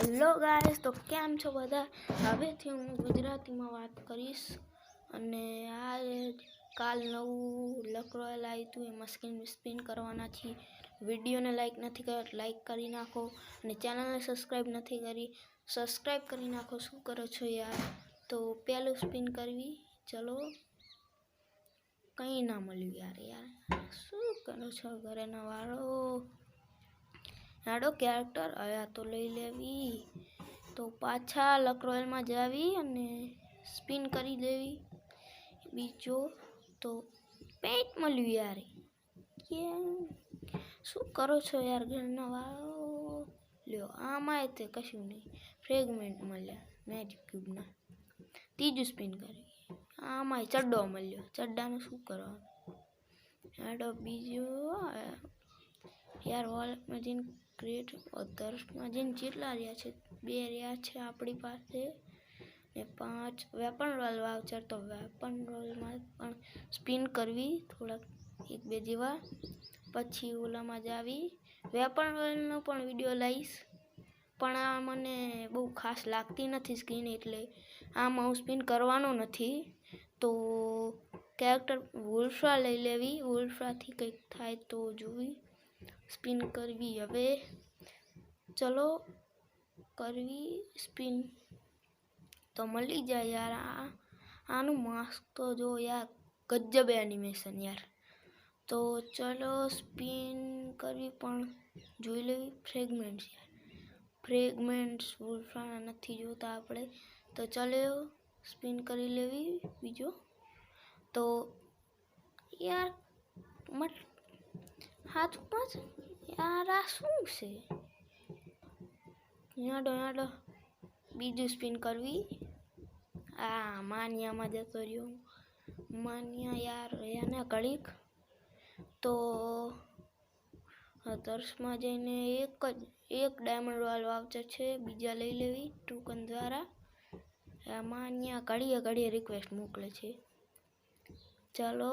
Hello guys, તો કેમ છો બધા? હવેથી હું ગુજરાતીમાં વાત કરીશ. અને આ કાલ નવું લક રોયલ આવ્યું હતું, એમાં સ્પિન કરવાના છે. વિડીયોને લાઈક નથી કર્યો, લાઈક કરી નાખો. અને ચેનલને સબસ્ક્રાઈબ નથી કરી, સબસ્ક્રાઈબ કરી નાખો. શું કરો છો યાર? તો પહેલું સ્પિન કરવી. ચલો, કંઈ ના મળ્યું યાર. શું કરો છો ઘરેના વાળો? આડો કેરેક્ટર આયા તો લઈ લેવી. તો પાછા લક રોયલમાં જાવી અને સ્પિન કરી દેવી. બીજો તો પેન્ટ મળ્યું યાર. શું કરો છો યાર ઘરના વાળો? લ્યો, આમાં તે કશું નહીં. ફ્રેગમેન્ટ મળ્યા મેજિક ક્યુબના. ત્રીજું સ્પિન કરી. આમાં ચડ્ડો મળ્યો. ચડ્ડાનું શું કરવાનું? આડો બીજો યાર. વોલેટમાં જઈને ક્રિએટ અધર્સમાં જઈને જેટલા રહ્યા છે, 2 રહ્યા છે આપણી પાસે. ને 5 વેપન રોલ વાઉચર. તો વેપન રોલમાં પણ સ્પિન કરવી થોડાક 1-2 જેવા. પછી ઓલામાં જ આવી. વેપન રોલનો પણ વિડીયો લઈશ, પણ આ મને બહુ ખાસ લાગતી નથી સ્કીન, એટલે આમાં હું સ્પિન કરવાનો નથી. તો કેરેક્ટર વુલ્ફ્રા લઈ લેવી. વુલ્ફ્રાથી કંઈક થાય તો જોવી. સ્પિન કરવી હવે. ચલો કરવી સ્પિન. તો મળી જાય યાર. આનું માસ્ક તો જો યાર, ગજબ એનિમેશન યાર. તો ચલો સ્પિન કરવી, પણ જોઈ લેવી ફ્રેગમેન્ટ્સ યાર. ફ્રેગમેન્ટ્સ વુલ્ફ્રાના નથી જોતા આપણે. તો ચલો સ્પિન કરી લેવી બીજો. તો યાર હાથમાં યાર આ શું છે? યાડો બીજું સ્પિન કરવી. માનિયામાં જતો રહ્યો. માનિયા યાર એને ઘડીક. તો દર્શમાં જઈને એક ડાયમંડ રોયલ વાઉચર છે, બીજા લઈ લેવી ટોકન દ્વારા. માનિયા ઘડીએ રિક્વેસ્ટ મોકલે છે. ચાલો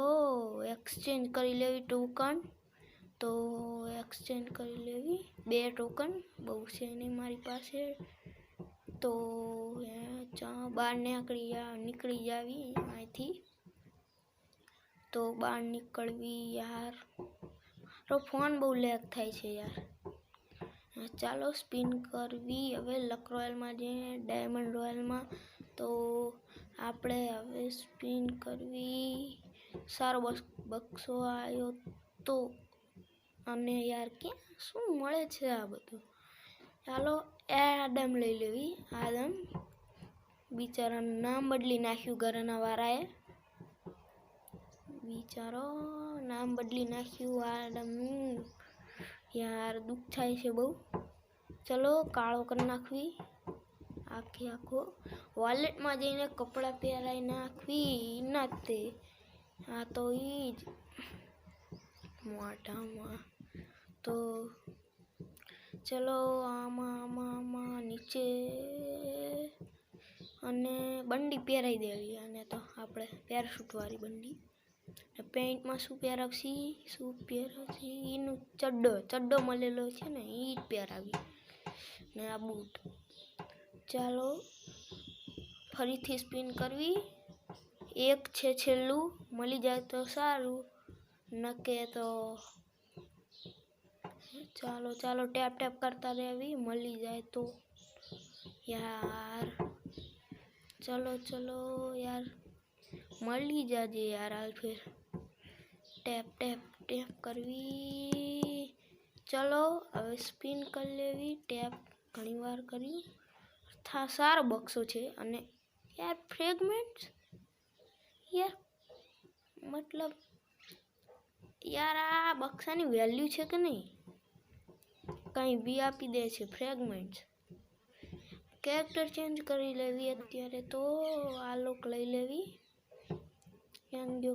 એક્સચેન્જ કરી લેવી ટોકન. તો એક્સચેન્જ કરી લેવી 2 ટોકન, બહુ છે નહીં મારી પાસે. તો બહાર નીકળી જાવી અહીંથી. તો બહાર નીકળવી યાર. તો ફોન બહુ લેગ થાય છે યાર. ચાલો સ્પિન કરવી હવે લક રોયલમાં જઈને ડાયમંડ રોયલમાં. તો આપણે હવે સ્પિન કરવી. સારો બક્સો આવ્યો તો. અને યાર ક્યાં શું મળે છે આ બધું? ચાલો એડમ લઈ લેવી. આદમ બિચારાનું નામ બદલી નાખ્યું ઘરના વાળાએ. બિચારો નામ બદલી નાખ્યું આદમનું. યાર દુઃખ થાય છે બહુ. ચલો કાળો કરી નાખવી આખો. વોલેટમાં જઈને કપડાં પહેરાઈ નાખવી. ના તે આ તો ઈ જ મોઢામાં. તો ચલો આમાં નીચે અને બંડી પહેરાઈ દેવી. અને તો આપણે પેરાશૂટવાળી બંડી. પેન્ટમાં શું પહેરાવશી? એનું ચડ્ડો મળેલો છે ને, એ જ પહેરાવી. ને આ બૂટ. ચાલો ફરીથી સ્પિન કરવી. એક છે છેલ્લું, મળી જાય તો સારું, નકે તો ચાલો ટેપ કરતા રહેવી. મળી જાય તો યાર. ચલો યાર મળી જાજે યાર. હાલ ફેર ટેપ કરવી. ચલો હવે સ્પિન કરી લેવી. ટેપ ઘણીવાર કર્યું. સારો બક્સો છે. અને યાર ફ્રેગમેન્ટ્સ યાર, મતલબ યાર આ બક્સાની વેલ્યુ છે કે નહીં? કંઈ બી આપી દે છે ફ્રેગમેન્ટ્સ. કેરેક્ટર ચેન્જ કરી લેવી અત્યારે. તો આ લોક લઈ લેવી.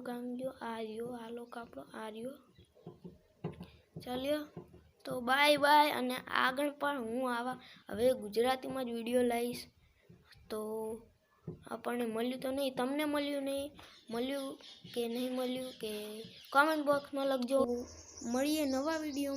કાંગ્યો આ લોક આપણો આર્યો. ચાલ્યો તો બાય. અને આગળ પણ હું આવા હવે ગુજરાતીમાં જ વિડીયો લઈશ. તો આપણને મળ્યું તો નહીં, તમને મળ્યું કે નહીં મળ્યું કે કોમેન્ટ બોક્સમાં લખજો. મળીએ નવા વિડીયોમાં.